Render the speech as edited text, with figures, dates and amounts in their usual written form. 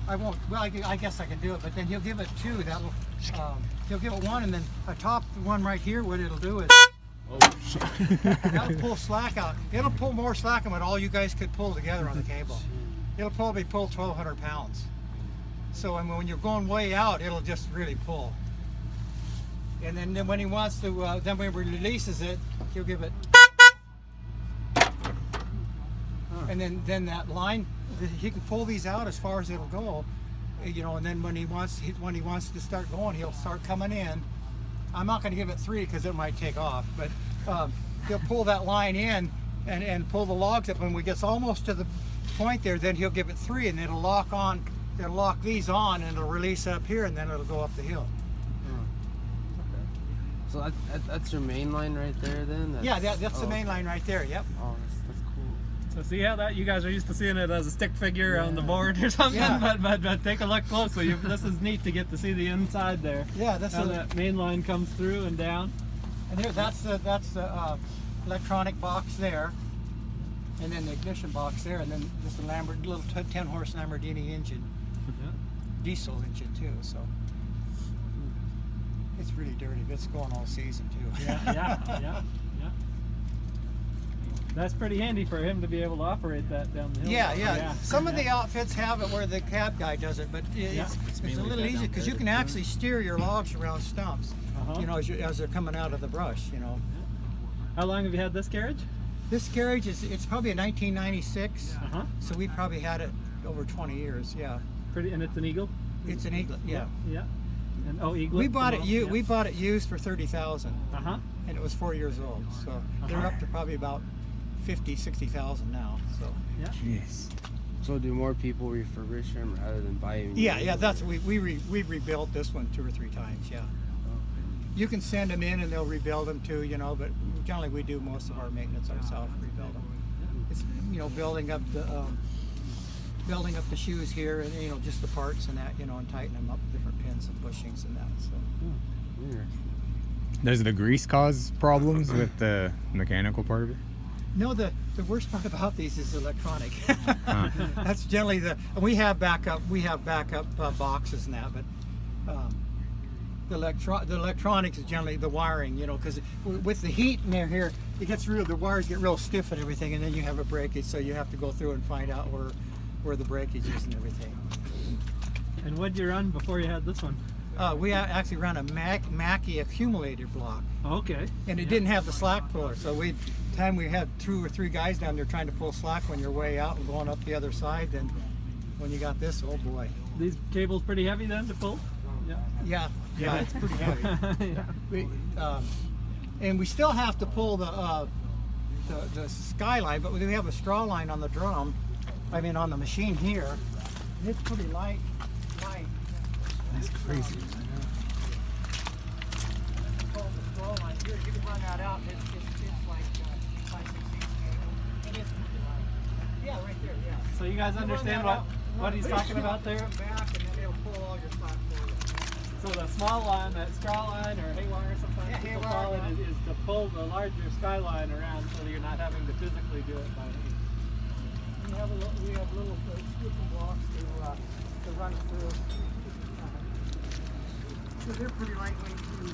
I won't. Well, I guess I can do it, but then he'll give it two. That'll. He'll give it one, and then a top one right here. What it'll do is. Oh shit. That'll pull slack out. It'll pull more slack than what all you guys could pull together on the cable. It'll probably pull 1,200 pounds. So I mean, when you're going way out, it'll just really pull. And then when he wants to, then when he releases it, he'll give it. And then that line, he can pull these out as far as it'll go, you know. And then when he wants to start going, he'll start coming in. I'm not going to give it 3 because it might take off, but he'll pull that line in and pull the logs up. When we gets almost to the point there, then he'll give it 3, and it'll lock on. It'll lock these on, and it'll release up here, and then it'll go up the hill. So that's your main line right there, then? That's the main line right there. Yep. Oh, that's cool. So see how that you guys are used to seeing it as a stick figure on the board or something, but take a look closely. This is neat to get to see the inside there. Yeah, that's how that main line comes through and down. And there, that's the electronic box there, and then the ignition box there, and then this little 10-horse Lamborghini engine, diesel engine too. So. It's really dirty, but it's going all season too. Yeah. That's pretty handy for him to be able to operate that down the hill. Yeah. Some of the outfits have it where the cab guy does it, but it's a little easier because you can actually steer your logs around stumps, you know, as they're coming out of the brush, you know. How long have you had this carriage? This carriage it's probably a 1996, so we probably had it over 20 years. Yeah. And it's an Eagle. It's an Eaglet. Yeah. And Eaglet. We bought it. We bought it used for $30,000. And it was 4 years old. So they're up to probably about 50, 60,000 now. So. Yeah. Yes. So do more people refurbish them rather than buy them? Yeah. That's we rebuilt this one 2 or 3 times. Yeah. You can send them in and they'll rebuild them too. You know, but generally we do most of our maintenance ourselves. Rebuild them. It's building up the shoes here, and you know, just the parts and that, you know, and tighten them up with different pins and bushings and that. So. Does the grease cause problems with the mechanical part of it? No, the worst part about these is electronic. That's generally we have backup boxes and that, but the electronics is generally the wiring, you know, because with the heat in there here, the wires get real stiff and everything, and then you have a breakage, so you have to go through and find out where the breakage is and everything. And what'd you run before you had this one? We actually ran a Mackie accumulator block. Okay. And it didn't have the slack puller, so we had 2 or 3 guys down there trying to pull slack when you're way out and going up the other side. Then when you got this, oh boy. These cables pretty heavy then to pull? Yeah, it's pretty heavy. And we still have to pull the skyline, but we have a straw line on the drum. I mean, on the machine here, it's pretty light. That's crazy. You can run that out. It's like 5, 6 inches. And it's pretty light. Yeah, right there. Yeah. So you guys understand what he's talking about there? Back, and then it'll pull all your slack for you. So the small line, that straw line or haywire, sometimes people call it, is to pull the larger skyline around so that you're not having to physically do it by hand. We have little scooping blocks to run it through. So they're pretty lightweight too.